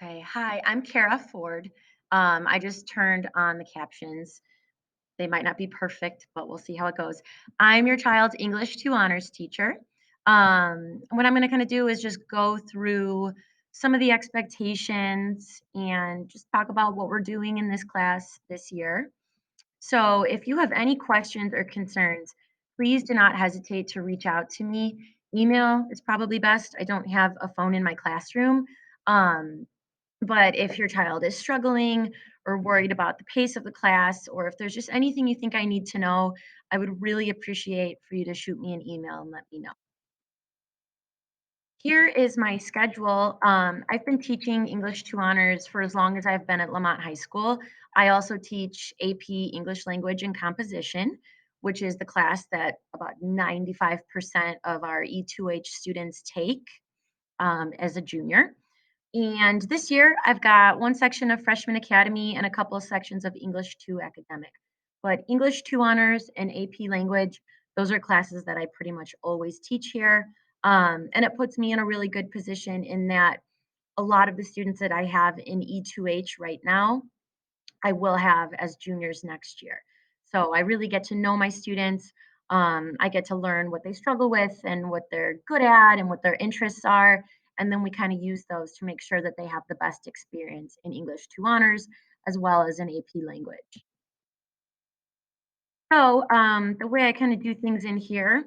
Okay. Hi, I'm Kara Ford. I just turned on the captions. They might not be perfect, but we'll see how it goes. I'm your child's English 2 honors teacher. What I'm going to kind of do is just go through some of the expectations and just talk about what we're doing in this class this year. So, if you have any questions or concerns, please do not hesitate to reach out to me. Email is probably best. I don't have a phone in my classroom. Um, but if your child is struggling or worried about the pace of the class, or if there's just anything you think I need to know, I would really appreciate for you to shoot me an email and let me know. Here is my schedule. I've been teaching English 2 honors for as long as I've been at Lamont High School. I also teach AP English Language and Composition, which is the class that about 95% of our E2H students take as a junior. And this year, I've got one section of Freshman Academy and a couple of sections of English 2 academic. But English 2 honors and AP language, those are classes that I pretty much always teach here. And it puts me in a really good position in that a lot of the students that I have in E2H right now, I will have as juniors next year. So I really get to know my students. I get to learn what they struggle with and what they're good at and what their interests are. And then we kind of use those to make sure that they have the best experience in English 2 honors as well as in AP language. So the way I kind of do things in here,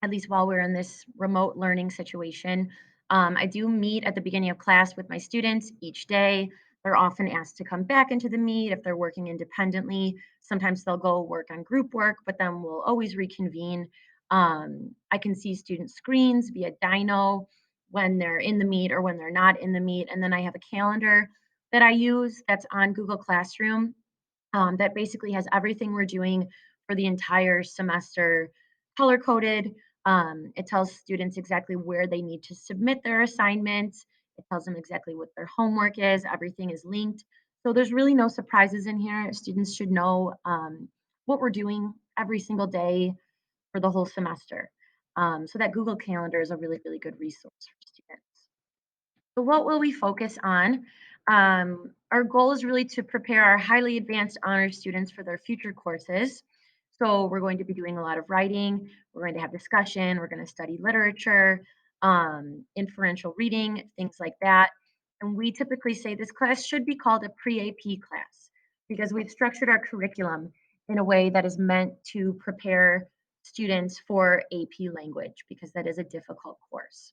at least while we're in this remote learning situation. I do meet at the beginning of class with my students each day. They're often asked to come back into the meet if they're working independently. Sometimes they'll go work on group work, but then we'll always reconvene. I can see student screens via Dino when they're in the meet or when they're not in the meet. And then I have a calendar that I use that's on Google Classroom that basically has everything we're doing for the entire semester color coded. It tells students exactly where they need to submit their assignments. It tells them exactly what their homework is. Everything is linked. So there's really no surprises in here. Students should know what we're doing every single day for the whole semester. So that Google Calendar is a really, really good resource for students. So, what will we focus on? Our goal is really to prepare our highly advanced honor students for their future courses. So, we're going to be doing a lot of writing, we're going to have discussion, we're going to study literature, inferential reading, things like that. And we typically say this class should be called a pre AP class because we've structured our curriculum in a way that is meant to prepare students for AP language because that is a difficult course.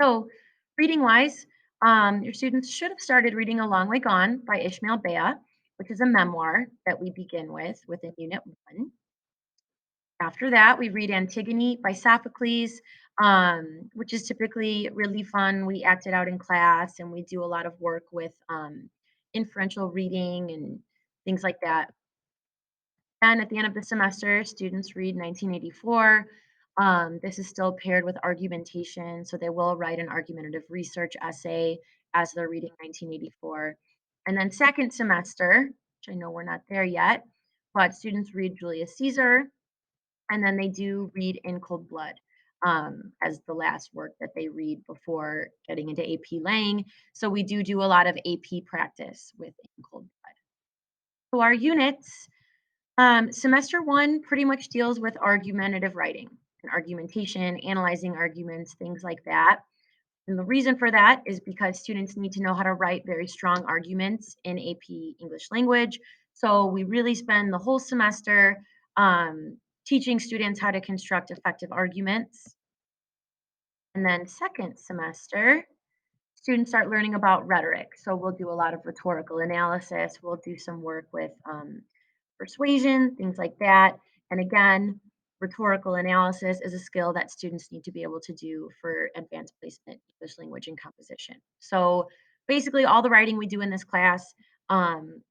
So, reading wise, your students should have started reading A Long Way Gone by Ishmael Bea, which is a memoir that we begin with within Unit 1. After that, we read Antigone by Sophocles, which is typically really fun. We act it out in class and we do a lot of work with inferential reading and things like that. And at the end of the semester, students read 1984. This is still paired with argumentation, so they will write an argumentative research essay as they're reading 1984. And then second semester, which I know we're not there yet, but students read Julius Caesar, and then they do read In Cold Blood as the last work that they read before getting into AP Lang. So we do a lot of AP practice with In Cold Blood. So our units semester one pretty much deals with argumentative writing and argumentation, analyzing arguments, things like that. And the reason for that is because students need to know how to write very strong arguments in AP English language. So we really spend the whole semester teaching students how to construct effective arguments. And then second semester, students start learning about rhetoric. So we'll do a lot of rhetorical analysis. We'll do some work with persuasion, things like that. And again, rhetorical analysis is a skill that students need to be able to do for advanced placement English language and composition. So basically, all the writing we do in this class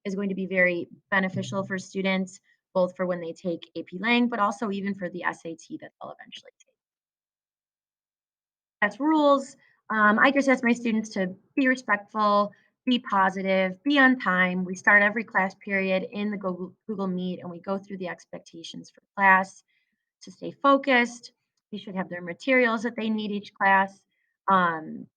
is going to be very beneficial for students, both for when they take AP Lang, but also even for the SAT that they'll eventually take. That's rules. I just ask my students to be respectful, be positive, be on time. We start every class period in the Google Meet and we go through the expectations for class to stay focused. They should have their materials that they need each class. Um,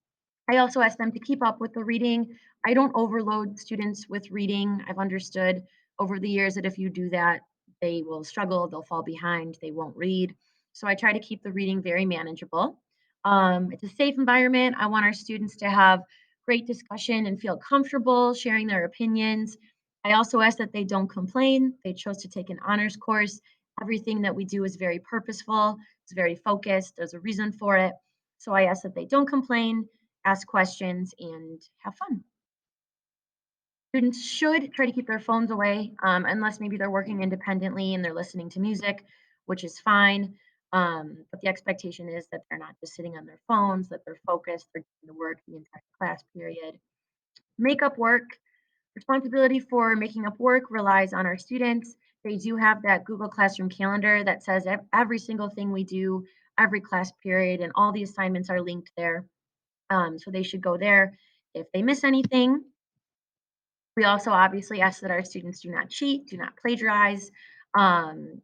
I also ask them to keep up with the reading. I don't overload students with reading. I've understood over the years that if you do that, they will struggle, they'll fall behind, they won't read. So I try to keep the reading very manageable. It's a safe environment. I want our students to have great discussion and feel comfortable sharing their opinions. I also ask that they don't complain. They chose to take an honors course. Everything that we do is very purposeful, it's very focused, there's a reason for it. So I ask that they don't complain, ask questions, and have fun. Students should try to keep their phones away, unless maybe they're working independently and they're listening to music, which is fine. But the expectation is that they're not just sitting on their phones, that they're focused, they're doing the work the entire class period. Make up work. Responsibility for making up work relies on our students. They do have that Google Classroom calendar that says every single thing we do, every class period, and all the assignments are linked there. So they should go there. If they miss anything, we also obviously ask that our students do not cheat, do not plagiarize. Um,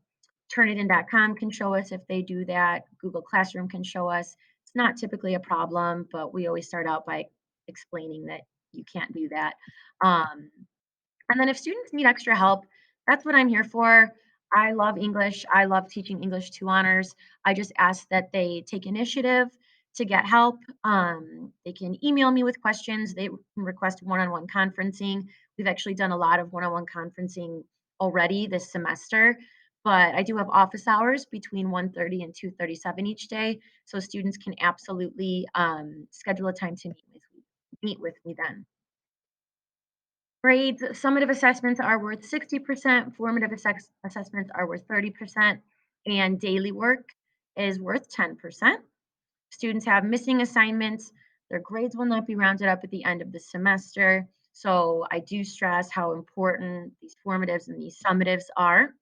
Turnitin.com can show us if they do that. Google Classroom can show us. It's not typically a problem, but we always start out by explaining that you can't do that. Um, and then if students need extra help, that's what I'm here for. I love English. I love teaching English 2 honors. I just ask that they take initiative to get help. They can email me with questions. They can request one-on-one conferencing. We've actually done a lot of one-on-one conferencing already this semester, but I do have office hours between 1:30 and 2:37 each day, so students can absolutely, schedule a time to meet with me then. Grades, summative assessments are worth 60%, formative assessments are worth 30%, and daily work is worth 10%. Students have missing assignments. Their grades will not be rounded up at the end of the semester. So I do stress how important these formatives and these summatives are.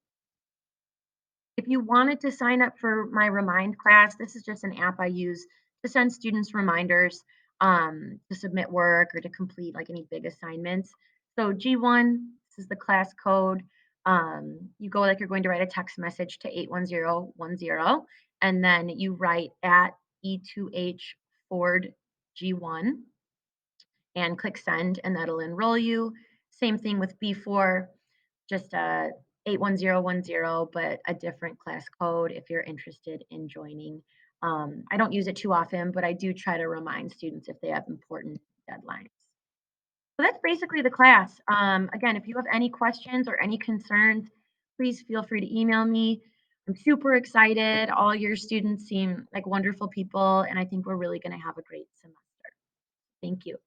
If you wanted to sign up for my Remind class, this is just an app I use to send students reminders to submit work or to complete like any big assignments. So G1, this is the class code. You go like you're going to write a text message to 81010, and then you write at E2H Ford G1 and click send, and that'll enroll you. Same thing with B4, just 81010, but a different class code if you're interested in joining. I don't use it too often, but I do try to remind students if they have important deadlines. So that's basically the class. Again, if you have any questions or any concerns, please feel free to email me. I'm super excited. All your students seem like wonderful people, and I think we're really going to have a great semester. Thank you.